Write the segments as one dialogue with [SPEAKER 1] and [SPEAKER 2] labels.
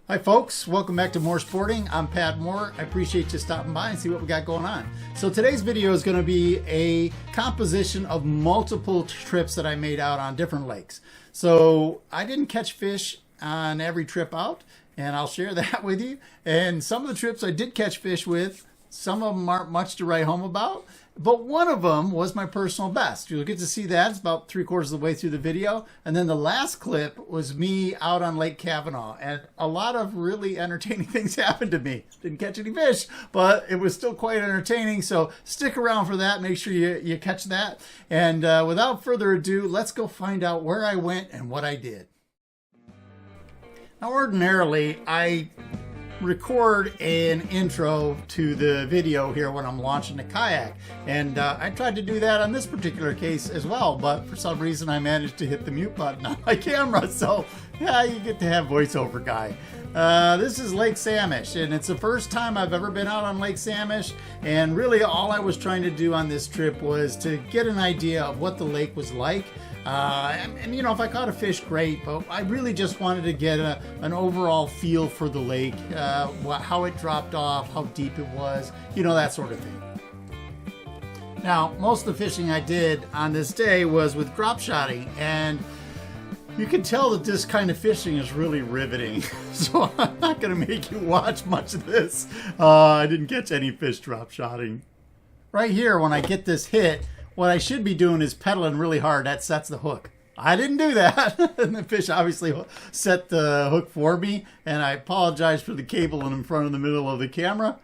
[SPEAKER 1] Hi folks, welcome back to More Sporting. I'm Pat Moore. I appreciate you stopping by and see what we got going on. So today's video is going to be a composition of multiple trips that I made out on different lakes. So I didn't catch fish on every trip out, and I'll share that with you. And some of the trips I did catch fish with, some of them aren't much to write home about, but one of them was my personal best. You'll get to see that. It's about 3/4 of the way through the video. And then the last clip was me out on Lake Kavanaugh. And a lot of really entertaining things happened to me. Didn't catch any fish, but it was still quite entertaining. So stick around for that. Make sure you catch that. And without further ado, let's go find out where I went and what I did. Now, ordinarily, I record an intro to the video here when I'm launching a kayak, and I tried to do that on this particular case as well, but for some reason I managed to hit the mute button on my camera, so yeah, you get to have voiceover guy. This is Lake Samish, and it's the first time I've ever been out on Lake Samish, and really all I was trying to do on this trip was to get an idea of what the lake was like. And you know, if I caught a fish, great, but I really just wanted to get an overall feel for the lake, how it dropped off, how deep it was, you know, that sort of thing. Now, most of the fishing I did on this day was with drop shotting, and you can tell that this kind of fishing is really riveting, so I'm not going to make you watch much of this. I didn't catch any fish drop shotting. Right here, when I get this hit, what I should be doing is pedaling really hard. That sets the hook. I didn't do that. And the fish obviously set the hook for me. And I apologize for the cable in front of the middle of the camera.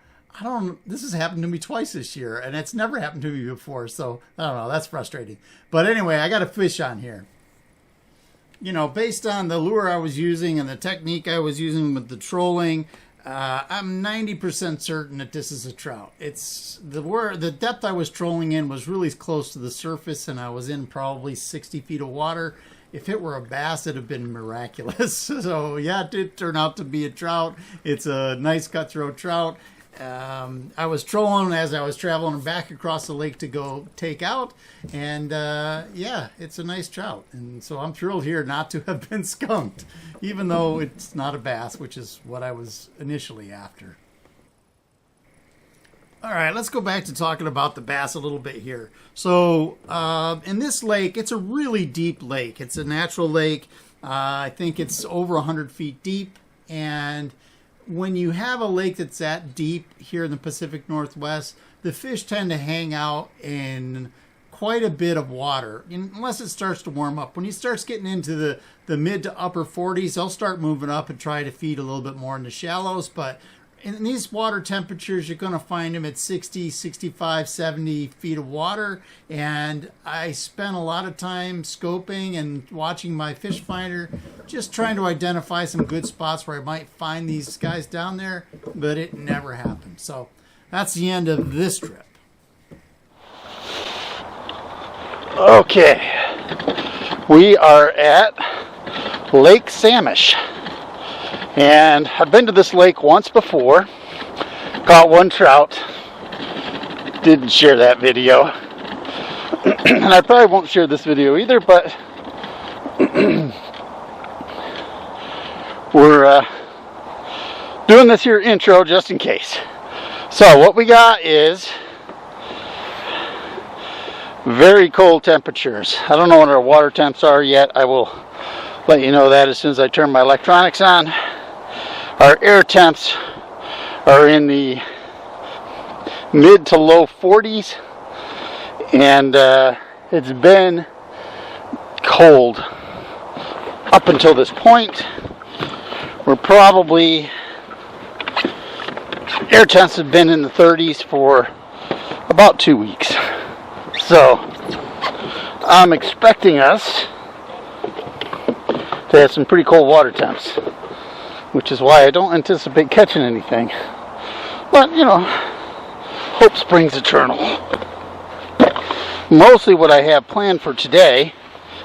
[SPEAKER 1] This has happened to me twice this year, and it's never happened to me before. So I don't know, that's frustrating. But anyway, I got a fish on here. You know, based on the lure I was using and the technique I was using with the trolling, I'm 90% certain that this is a trout. It's the depth I was trolling in was really close to the surface, and I was in probably 60 feet of water. If it were a bass, it'd have been miraculous. So yeah, it did turn out to be a trout. It's a nice cutthroat trout. I was trolling as I was traveling back across the lake to go take out, and yeah, it's a nice trout, and so I'm thrilled here not to have been skunked, even though it's not a bass, which is what I was initially after. All right, let's go back to talking about the bass a little bit here. So in this lake, it's a really deep lake. It's a natural lake. I think it's over 100 feet deep, and when you have a lake that's that deep here in the Pacific Northwest, the fish tend to hang out in quite a bit of water, unless it starts to warm up. When he starts getting into the mid to upper 40s, they'll start moving up and try to feed a little bit more in the shallows. But in these water temperatures, you're going to find them at 60, 65, 70 feet of water. And I spent a lot of time scoping and watching my fish finder, just trying to identify some good spots where I might find these guys down there, but it never happened. So that's the end of this trip.
[SPEAKER 2] Okay, we are at Lake Samish. And I've been to this lake once before, caught one trout, didn't share that video, and I probably won't share this video either, but we're doing this here intro just in case. So what we got is very cold temperatures. I don't know what our water temps are yet. I will let you know that as soon as I turn my electronics on. Our air temps are in the mid to low 40s, and it's been cold up until this point. We're probably, air temps have been in the 30s for about 2 weeks. So I'm expecting us to have some pretty cold water temps, which is why I don't anticipate catching anything. But, you know, hope springs eternal. Mostly what I have planned for today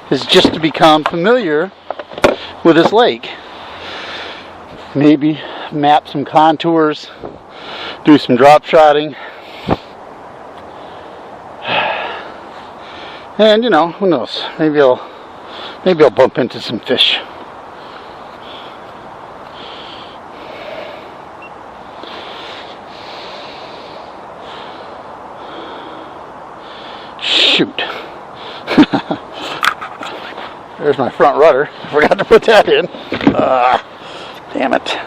[SPEAKER 2] is just to become familiar with this lake. Maybe map some contours, do some drop shotting. And, you know, who knows, maybe I'll bump into some fish. shoot. There's my front rudder. Forgot to put that in. Damn it.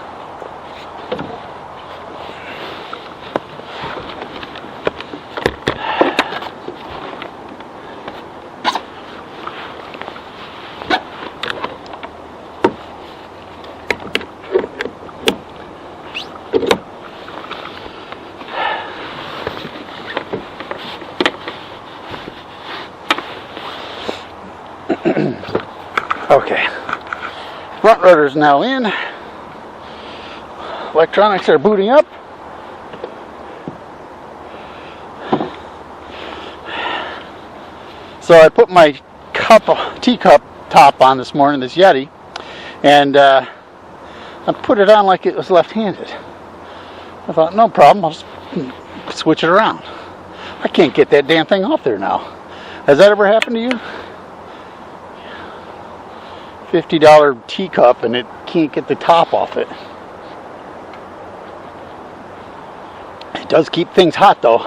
[SPEAKER 2] Okay, front rudder's now in. Electronics are booting up. So I put my teacup top on this morning, this Yeti, and I put it on like it was left-handed. I thought, no problem, I'll just switch it around. I can't get that damn thing off there now. Has that ever happened to you? $50 teacup and it can't get the top off it. It does keep things hot though.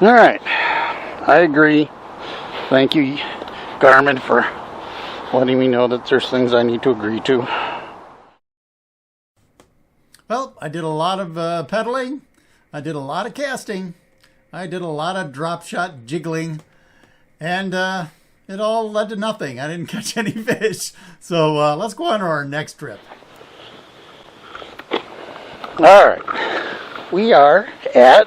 [SPEAKER 2] Alright, I agree. Thank you, Garmin, for letting me know that there's things I need to agree to.
[SPEAKER 1] Well, I did a lot of pedaling. I did a lot of casting. I did a lot of drop shot jiggling, and it all led to nothing. I didn't catch any fish. So let's go on to our next trip.
[SPEAKER 2] All right, we are at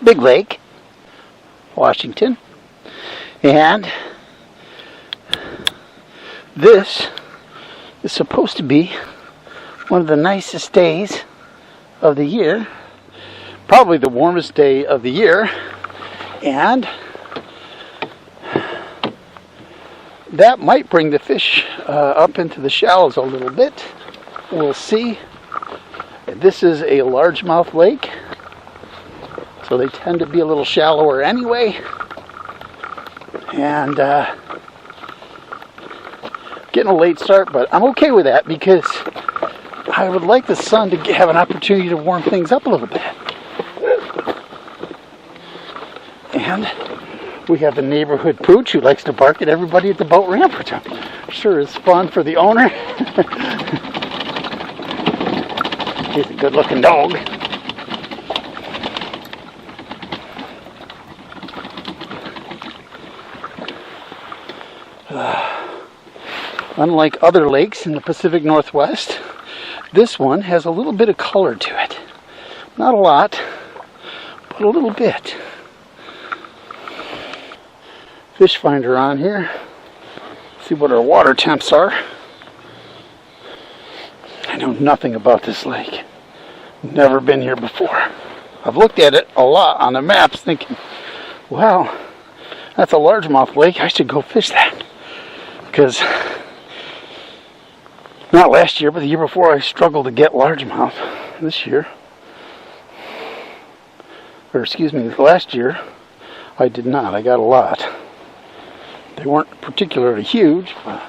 [SPEAKER 2] Big Lake, Washington, and this is supposed to be one of the nicest days of the year. Probably the warmest day of the year, and that might bring the fish up into the shallows a little bit. We'll see. This is a largemouth lake, so they tend to be a little shallower anyway, and getting a late start, but I'm okay with that because I would like the sun to have an opportunity to warm things up a little bit. And we have the neighborhood pooch who likes to bark at everybody at the boat ramp, which I'm sure is fun for the owner. He's a good looking dog. Unlike other lakes in the Pacific Northwest, this one has a little bit of color to it. Not a lot, but a little bit. Fish finder on here. See what our water temps are. I know nothing about this lake. Never been here before. I've looked at it a lot on the maps thinking, wow, that's a largemouth lake. I should go fish that. Because not last year, but the year before, I struggled to get largemouth. This year, or excuse me, last year, I did not. I got a lot. They weren't particularly huge, but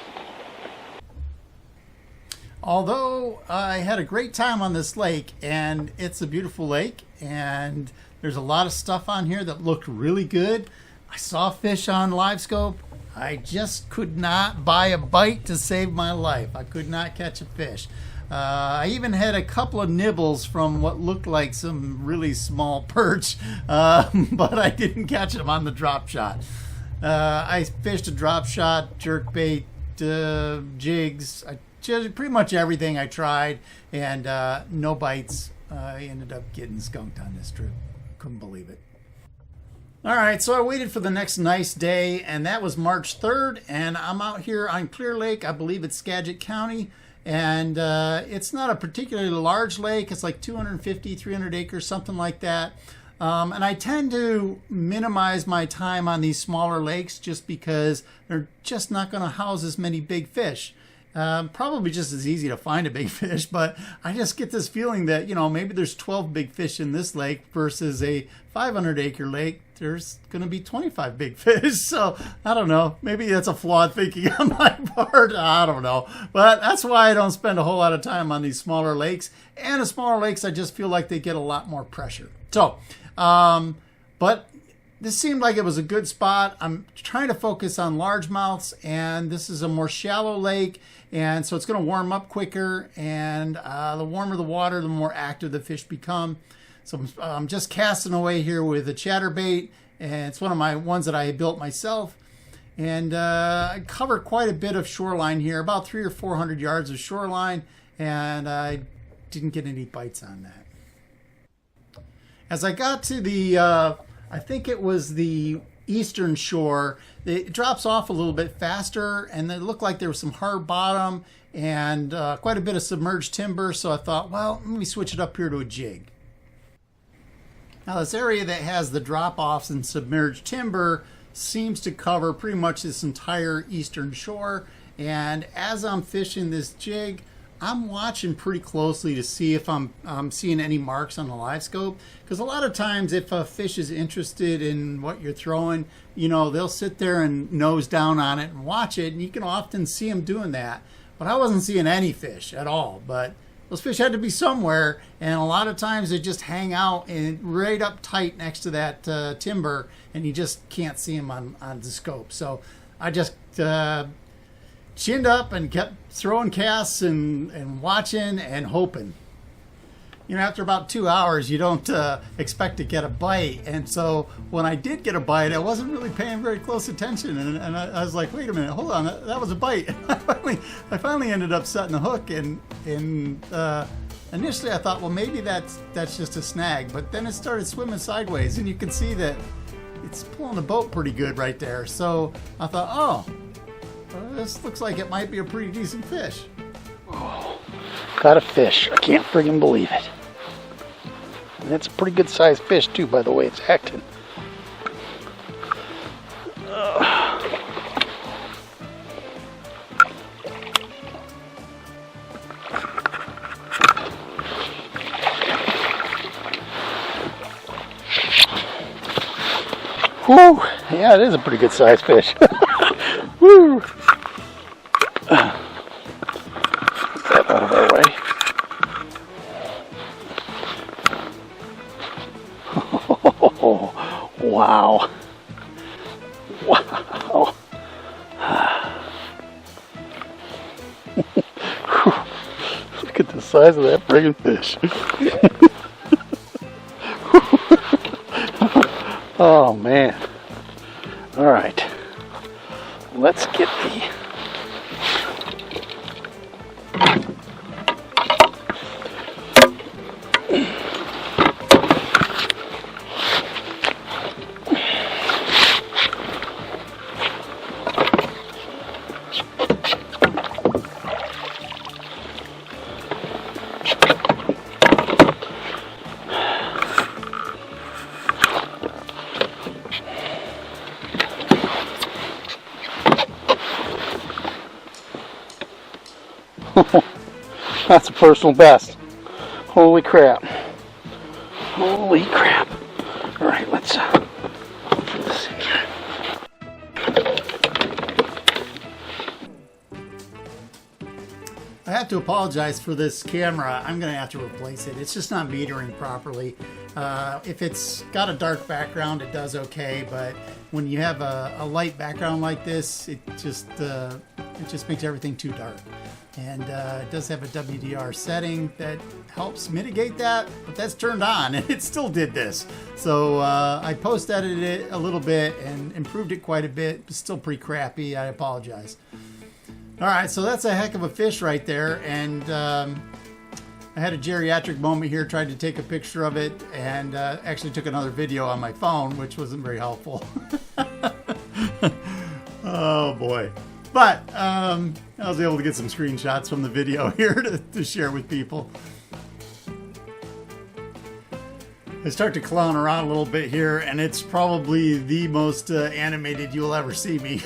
[SPEAKER 1] Although I had a great time on this lake, and it's a beautiful lake, and there's a lot of stuff on here that looked really good. I saw fish on LiveScope. I just could not buy a bite to save my life. I could not catch a fish. I even had a couple of nibbles from what looked like some really small perch, but I didn't catch them on the drop shot. I fished a drop shot, jerkbait, jigs, pretty much everything I tried, and no bites. I ended up getting skunked on this trip. Couldn't believe it. All right, so I waited for the next nice day, and that was March 3rd, and I'm out here on Clear Lake. I believe it's Skagit County, and it's not a particularly large lake. It's like 250, 300 acres, something like that. And I tend to minimize my time on these smaller lakes just because they're just not going to house as many big fish. Probably just as easy to find a big fish, but I just get this feeling that, you know, maybe there's 12 big fish in this lake versus a 500 acre lake. there's going to be 25 big fish. So I don't know. Maybe that's a flawed thinking on my part. I don't know. But that's why I don't spend a whole lot of time on these smaller lakes. And the smaller lakes, I just feel like they get a lot more pressure. So, but this seemed like it was a good spot. I'm trying to focus on largemouths, and this is a more shallow lake, and so it's going to warm up quicker, and the warmer the water, the more active the fish become. So I'm just casting away here with a chatterbait, and it's one of my ones that I built myself. And I covered quite a bit of shoreline here, about 300 or 400 yards of shoreline, and I didn't get any bites on that. As I got to the I think it was the eastern shore, it drops off a little bit faster, and it looked like there was some hard bottom and quite a bit of submerged timber. So I thought, well, let me switch it up here to a jig. Now this area that has the drop-offs and submerged timber seems to cover pretty much this entire eastern shore. And as I'm fishing this jig, I'm watching pretty closely to see if I'm seeing any marks on the live scope. Because a lot of times if a fish is interested in what you're throwing, you know, they'll sit there and nose down on it and watch it. And you can often see them doing that. But I wasn't seeing any fish at all. But those fish had to be somewhere. And a lot of times they just hang out and right up tight next to that timber. And you just can't see them on the scope. So I just chinned up and kept throwing casts and watching and hoping. You know, after about 2 hours, you don't expect to get a bite. And so when I did get a bite, I wasn't really paying very close attention. And I was like, wait a minute, hold on, that was a bite. I finally ended up setting the hook. And initially I thought, well, maybe that's just a snag. But then it started swimming sideways. And you can see that it's pulling the boat pretty good right there. So I thought, oh, this looks like it might be a pretty decent fish.
[SPEAKER 2] Oh, got a fish. I can't friggin' believe it. And that's a pretty good sized fish too, by the way it's acting. Whew, yeah, it is a pretty good sized fish. Woo! Get that out of our way. Oh, wow. Wow. Look at the size of that friggin' fish. Oh, man. All right. Let's get the that's a personal best. Holy crap. Holy crap. All right, let's put this in here.
[SPEAKER 1] I have to apologize for this camera. I'm going to have to replace it. It's just not metering properly. If it's got a dark background, it does okay, but when you have a light background like this, it just makes everything too dark. And it does have a WDR setting that helps mitigate that, but that's turned on and it still did this. So I post-edited it a little bit and improved it quite a bit. It's still pretty crappy. I apologize. All right, so that's a heck of a fish right there. And I had a geriatric moment here, tried to take a picture of it, and actually took another video on my phone, which wasn't very helpful. Oh boy. But I was able to get some screenshots from the video here to share with people. I start to clown around a little bit here, and it's probably the most animated you'll ever see me.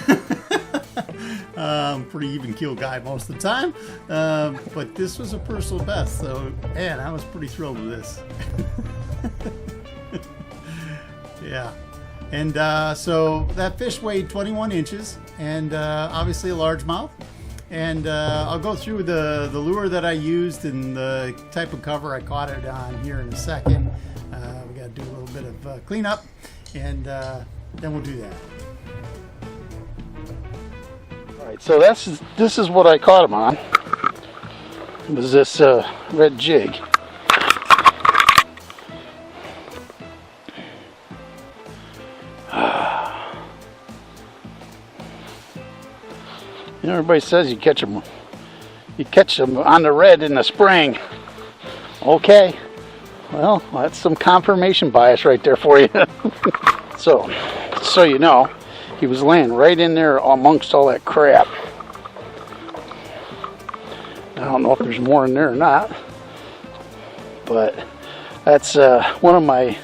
[SPEAKER 1] Pretty even keel guy most of the time, but this was a personal best, so man, I was pretty thrilled with this. Yeah. And so that fish weighed 21 inches, and obviously a largemouth. And I'll go through the lure that I used and the type of cover I caught it on here in a second. We got to do a little bit of cleanup, and then we'll do that.
[SPEAKER 2] All right, so this is what I caught him on. It was this red jig. You know, everybody says you catch them on the red in the spring. Okay, well, that's some confirmation bias right there for you. So you know, he was laying right in there amongst all that crap. I don't know if there's more in there or not, but that's one of my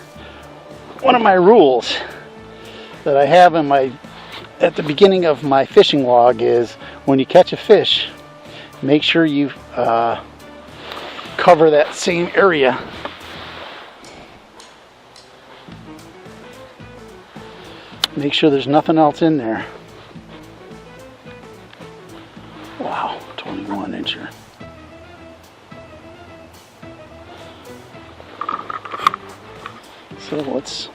[SPEAKER 2] rules that I have at the beginning of my fishing log is when you catch a fish, make sure you cover that same area. Make sure there's nothing else in there. Wow, 21 incher. So let's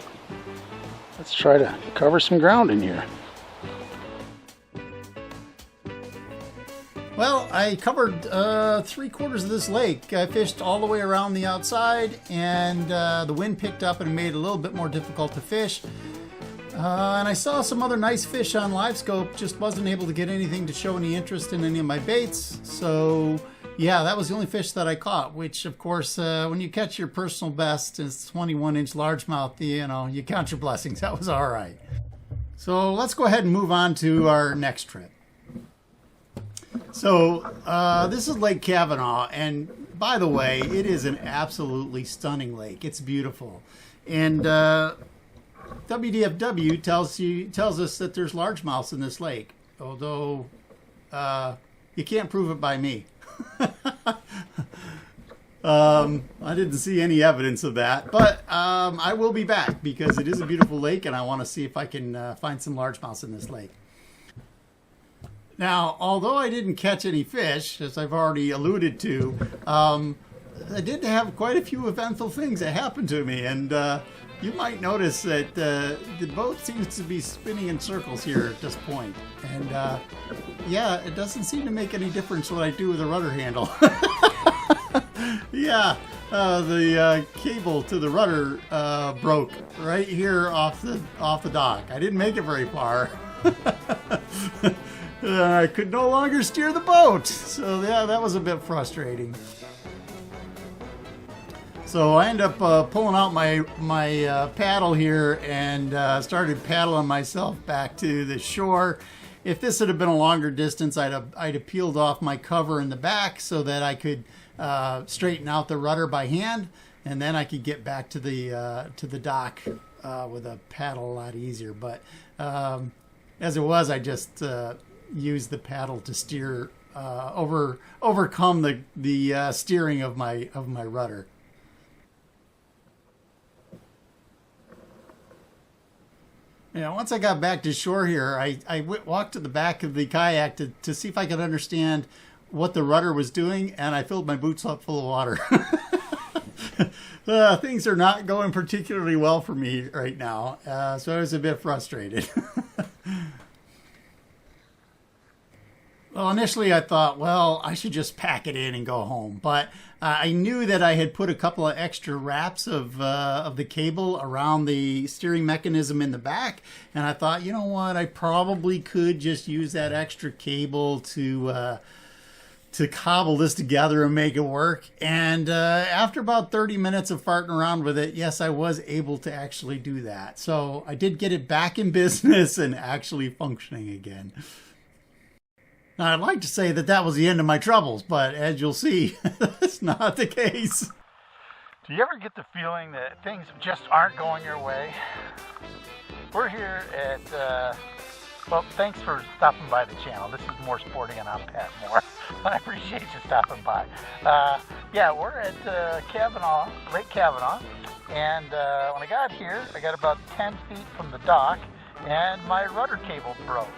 [SPEAKER 2] try to cover some ground in here.
[SPEAKER 1] Well, I covered 3/4 of this lake. I fished all the way around the outside, and the wind picked up and made it a little bit more difficult to fish. And I saw some other nice fish on live scope, just wasn't able to get anything to show any interest in any of my baits. So yeah, that was the only fish that I caught, which of course, when you catch your personal best, it's 21-inch largemouth, you know, you count your blessings. That was all right. So let's go ahead and move on to our next trip. So this is Lake Kavanaugh, and by the way, it is an absolutely stunning lake. It's beautiful. And WDFW tells us that there's largemouths in this lake, although you can't prove it by me. I didn't see any evidence of that, but I will be back because it is a beautiful lake, and I want to see if I can find some largemouths in this lake. Now, although I didn't catch any fish, as I've already alluded to, I did have quite a few eventful things that happened to me, and you might notice that the boat seems to be spinning in circles here at this point. And yeah, it doesn't seem to make any difference what I do with the rudder handle. Yeah, the cable to the rudder broke right here off the dock. I didn't make it very far. I could no longer steer the boat. So yeah, that was a bit frustrating. So I end up pulling out my paddle here and started paddling myself back to the shore. If this had been a longer distance, I'd have peeled off my cover in the back so that I could straighten out the rudder by hand, and then I could get back to the dock with a paddle a lot easier. But as it was, I just used the paddle to steer overcome the steering of my rudder. You know, once I got back to shore here, I walked to the back of the kayak to see if I could understand what the rudder was doing, and I filled my boots up full of water. Things are not going particularly well for me right now, so I was a bit frustrated. Well, initially I thought, well, I should just pack it in and go home. But I knew that I had put a couple of extra wraps of the cable around the steering mechanism in the back. And I thought, you know what, I probably could just use that extra cable to cobble this together and make it work. And after about 30 minutes of farting around with it, yes, I was able to actually do that. So I did get it back in business and actually functioning again. Now, I'd like to say that was the end of my troubles, but as you'll see, that's not the case.
[SPEAKER 2] Do you ever get the feeling that things just aren't going your way? We're here at, well, thanks for stopping by the channel. This is More Sporting, and I'm Pat Moore. I appreciate you stopping by. Yeah, we're at Kavanaugh, Lake Kavanaugh, And when I got here, I got about 10 feet from the dock, and my rudder cable broke.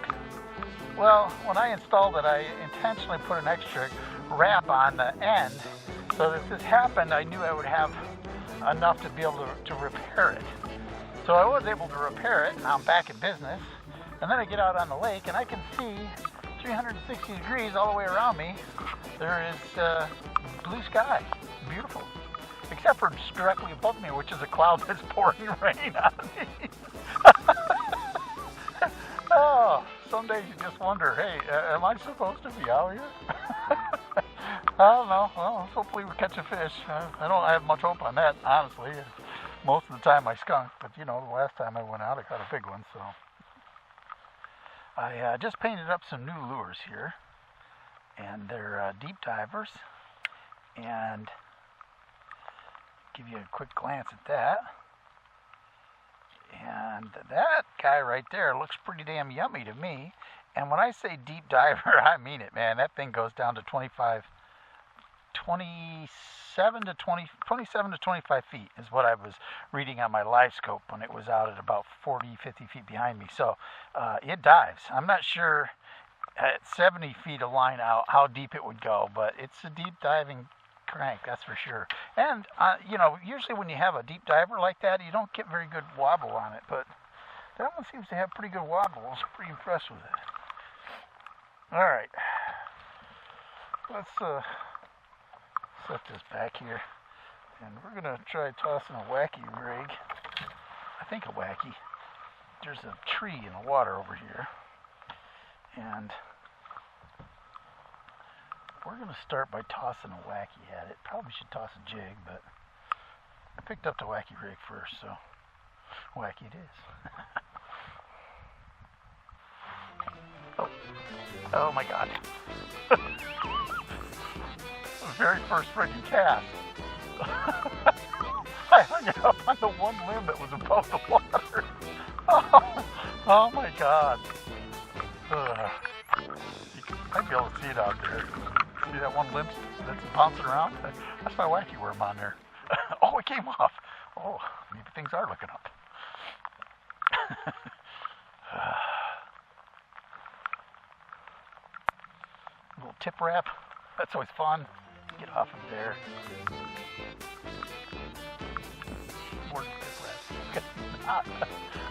[SPEAKER 2] Well, when I installed it, I intentionally put an extra wrap on the end, so that if this happened, I knew I would have enough to be able to repair it. So I was able to repair it, and now I'm back in business. And then I get out on the lake, and I can see 360 degrees all the way around me. There is blue sky, beautiful. Except for just directly above me, which is a cloud that's pouring rain on me. Oh, some days you just wonder, hey, am I supposed to be out here? I don't know. Well, hopefully we catch a fish. I don't have much hope on that, honestly. Most of the time I skunk, but you know, the last time I went out, I caught a big one. So I just painted up some new lures here, and they're deep divers. And give you a quick glance at that. And that guy right there looks pretty damn yummy to me. And when I say deep diver, I mean it, man. That thing goes down to 27 to 25 feet is what I was reading on my live scope when it was out at about 40, 50 feet behind me. So it dives. I'm not sure at 70 feet of line out how deep it would go, but it's a deep diving crank, that's for sure. And you know, usually when you have a deep diver like that, you don't get very good wobble on it, but that one seems to have pretty good wobble. I was pretty impressed with it. All right, let's set this back here, and we're gonna try tossing a wacky rig. I think a wacky. There's a tree in the water over here, and we're going to start by tossing a wacky at it. Probably should toss a jig, but I picked up the wacky rig first, so wacky it is. Oh my God. The very first friggin' cast. I hung it up on the one limb that was above the water. Oh my God. You might be able to see it out there. See that one limb that's bouncing around? That's my wacky worm on there. Oh, it came off. Oh, maybe things are looking up. A little tip wrap. That's always fun. Get off of there. More tip wrap.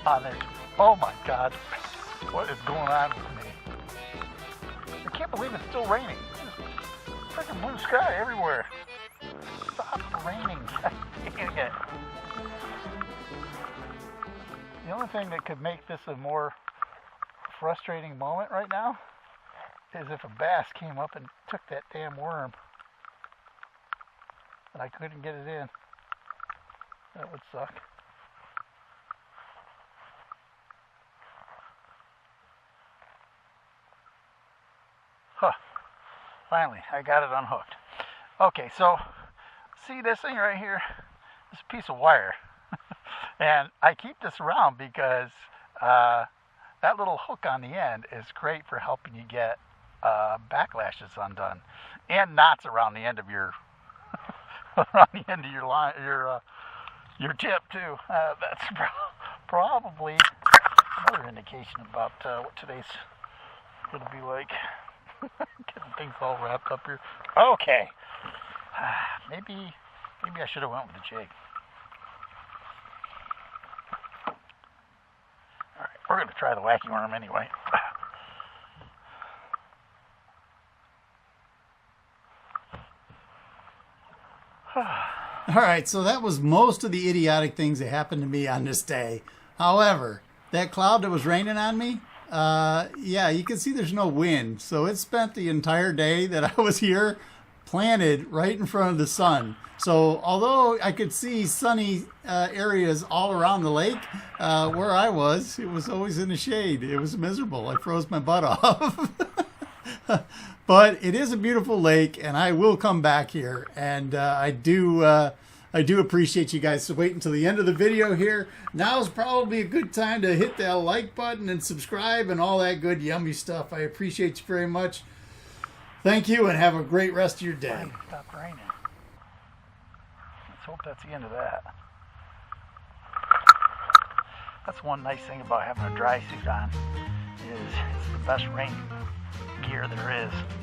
[SPEAKER 2] On there. Oh my God. What is going on with me? I can't believe it's still raining. Freaking blue sky everywhere. Stop raining. Dang it. The only thing that could make this a more frustrating moment right now is if a bass came up and took that damn worm and I couldn't get it in. That would suck. Huh. Finally, I got it unhooked. Okay, so see this thing right here? This piece of wire. And I keep this around because that little hook on the end is great for helping you get backlashes undone, and knots around the end of your around the end of your line, your tip too. That's probably another indication about what today's going to be like. Getting things all wrapped up here. Okay, maybe I should have went with the jig. All right, we're going to try the wacky worm anyway.
[SPEAKER 1] All right, so that was most of the idiotic things that happened to me on this day. However, that cloud that was raining on me, yeah, you can see there's no wind. So it spent the entire day that I was here planted right in front of the sun. So although I could see sunny areas all around the lake, where I was, it was always in the shade. It was miserable. I froze my butt off. But it is a beautiful lake, and I will come back here. And I do appreciate you guys. So wait until the end of the video here. Now is probably a good time to hit that like button and subscribe and all that good yummy stuff. I appreciate you very much. Thank you, and have a great rest of your day.
[SPEAKER 2] Stop raining. Let's hope that's the end of that.
[SPEAKER 3] That's one nice thing about having a dry suit on, is it's the best rain gear there is.